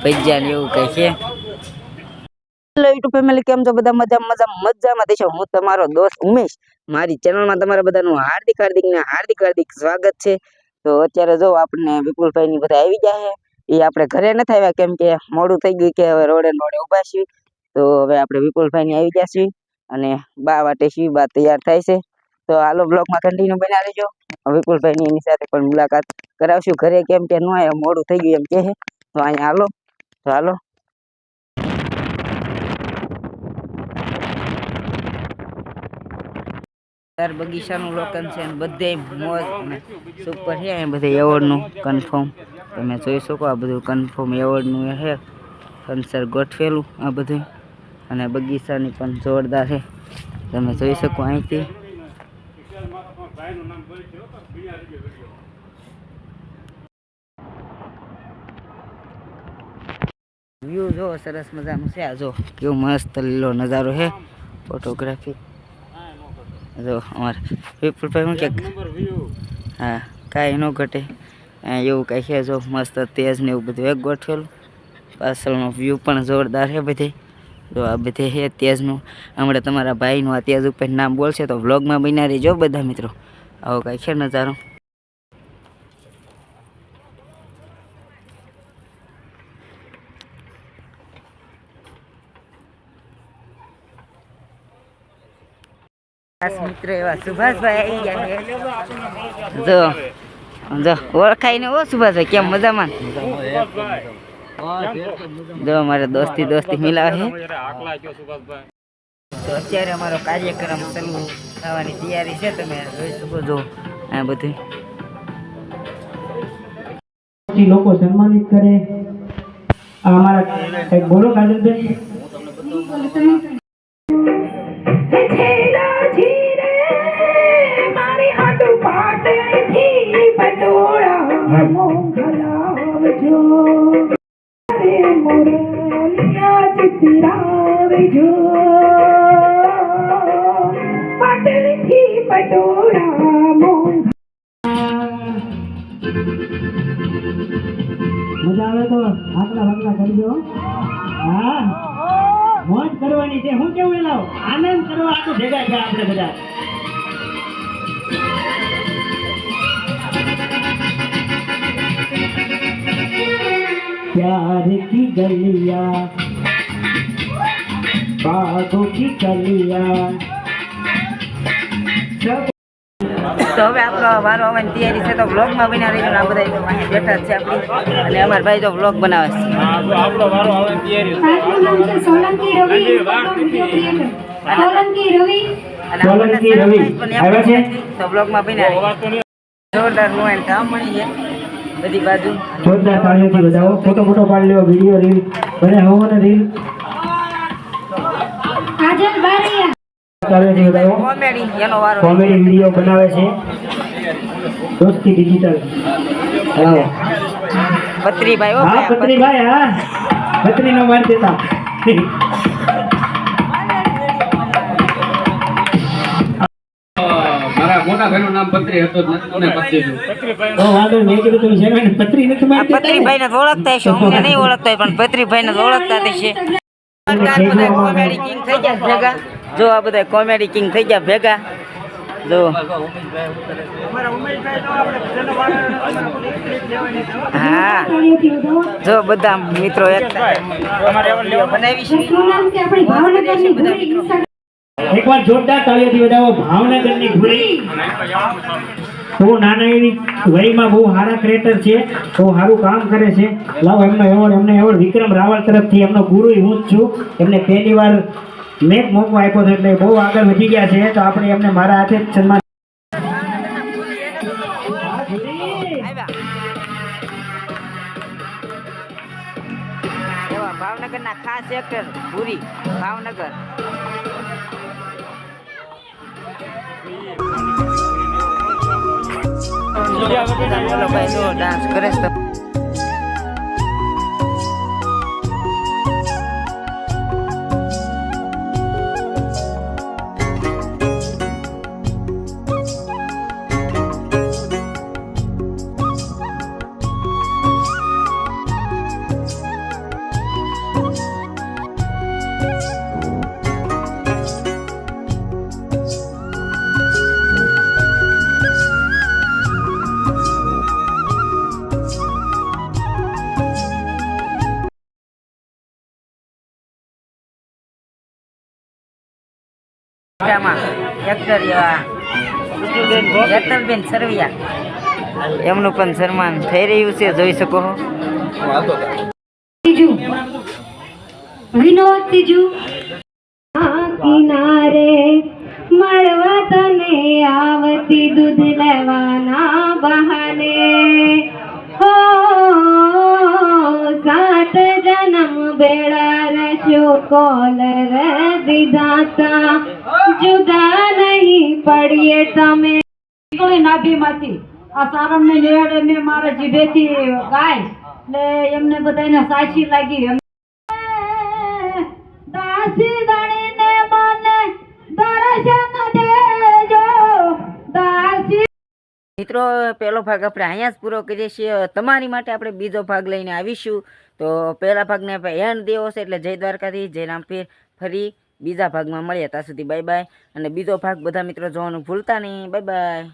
પૈજા ને એવું કઈ છે. હેલો યુટ્યુબ ફેમિલી, કેમ છો બધા? મજામાં દેશો. હું તમારો દોસ્ત ઉમેશ. મારી ચેનલમાં તમારા બધાનું હાર્દિક સ્વાગત છે. તો અત્યારે જો આપણને વિપુલભાઈ ની બધા આવી ગયા છે. એ આપણે ઘરે નથી આવ્યા કેમ કે મોડું થઈ ગયું કે હવે રોડે ઉભા છીએ. તો હવે આપણે વિપુલભાઈ ની આવી ગયા છીએ અને બા વાટે શી બા તૈયાર થાય છે. તો હાલો બ્લોગમાં કન્ટિન્યુ બના લેજો. વિપુલભાઈ ની એની સાથે પણ મુલાકાત કરાવશું ઘરે, કેમ કે ન આવ્યા મોડું થઈ ગયું એમ કે. તો અહીંયા હાલો. બગીચાનું લોકેશન છે, બધે મોજ અને સુપર છે. બધે એવોર્ડનું કન્ફર્મ તમે જોઈ શકો. આ બધું કન્ફર્મ એવોર્ડનું છે. કંસર ગોઠવેલું આ બધું, અને બગીચાની પણ જોરદાર છે. તમે જોઈ શકો અહીંથી. વ્યૂ જો સરસ મજાનું છે. આ જો કેવું મસ્ત લીલો નજારો છે. ફોટોગ્રાફી જો અમારે વિપુલભાઈ હું કે હા કાંઈ ન ઘટે એવું કાંઈ છે. જો મસ્ત તેજ ને એવું બધું એક ગોઠવેલું. પાછળનો વ્યૂ પણ જોરદાર છે બધે. જો આ બધે છે તેજનું. હમણાં તમારા ભાઈનું આ તેજ ઉપર નામ બોલશે તો વ્લોગમાં બન્યા રહેજો બધા મિત્રો. આવો કાંઈ છે નજારો. મિત્ર એવા સુભાષભાઈ આવી ગયા છે. જો ઓળખાય ને ઓ સુભાષભાઈ, કેમ મજામાં? જો અમારે દોસ્તી મિલાવે છે. તો અત્યારે અમારો કાર્યક્રમ શરૂ થવાની તૈયારી છે. તમે જોઈ શકો છો આ બધું લોકો સન્માનિત કરે. અમારા એક બોલો કાજલબેન. મજા આવે તો આટલા કરજો. હા, મોજ કરવાની છે. હું કેવું લાવ આનંદ કરવા આ તો ભેગા છે આપણે બધા. प्यार की गलियां बागों की कलियां. તો હવે આપણો વારો આવવાની તૈયારી છે. તો વ્લોગમાં બનાવી રહીશું. આ બધા અહીંયા બેઠા છે આપણી, અને અમારા ભાઈ તો વ્લોગ બનાવે છે. આપણો વારો આવવાની તૈયારી છે. સોલંકી રવિ આવ્યા છે. તો વ્લોગમાં બનાવી જોરદાર મોબાઈલ કામ મળી છે બધી બાજુ. જોરદાર તાળીઓથી બધાઓ ફોટો પાડી લેવો. વિડીયો રીલ બને હોવાનો રીલ. કાજલ બારિયા તાળીઓથી બધાઓ કોમેડી એનો વારો. કોમેડી વિડીયો બનાવે છે. દોસ્તી ડિજિટલ. હા પત્રીભાઈ. હા પત્રીભાઈ. હા પત્રીનો માર દેતા. મોટા ભાઈનું નામ પત્રી હતો જ નથી, કોને પત્રી હતું? તો વાંધો મેં કીધું તમે શેરવાને પત્રી નથી મારી દેતા. પત્રીભાઈ ને ઓળખતા હશો, અમને નહીં ઓળખતા હોય પણ પત્રીભાઈ ને ઓળખતા હશે. બધા કોમેડી કિંગ થઈ ગયા ભેગા. જો આ બધા કોમેડી કિંગ થઈ ગયા ભેગા. જો હા, જો બધા મિત્રો એક બનાવી છે. એકવાર જોરદાર તાળીઓથી બધાઓ ભાવનગરની ઘોડી. બહુ નાના એવી વયમાં બહુ સારા ક્રિએટર છે, બહુ સારું કામ કરે છે. લાવો એમને એવોર્ડ વિક્રમ રાવલ તરફથી. એમનો ગુરુ હું જ છું. એમને પહેલી વાર મેં મોકો આપ્યો હતો એટલે બહુ આગળ વધી ગયા છે. તો આપણે એમને મારા હાથે જ સન્માન. ભાવનગરના ખાસ એક્ટર ભૂરી ભાવનગર. બોલો ભાઈ, જો ડાન્સ કરે છે. આમાં એક્ટર હેતલબેન સરવૈયા એમનું પણ સન્માન થઈ રહ્યું છે, જોઈ શકો છો. ત્રીજું વિનોદ ત્રીજું કિનારે મળવા તને આવતી દૂધ લેવાના બહાને હો 7 જન્મ બેડા રશો કોલર દીધાતા જુદા નહીં પડીએ તમે નાભીમાંથી આ સારણને નિવેડે મેં મારા જીભેથી ગાય એટલે એમને બધાને સાચી લાગી દાસી દણીને મને દર્શન દેજો દાસી. મિત્રો પહેલો ભાગ આપણે અહીંયા જ પૂરો કરીએ છીએ. તમારી માટે આપણે બીજો ભાગ લઈને આવીશું. તો પહેલા ભાગને આપણે એન્ડ દેવો છે, એટલે જય દ્વારકાથી, જય રામપીર. ફરી બીજા ભાગમાં મળીએ, ત્યાં સુધી બાય બાય. અને બીજો ભાગ બધા મિત્રો જોવાનું ભૂલતા નહીં. Bye bye.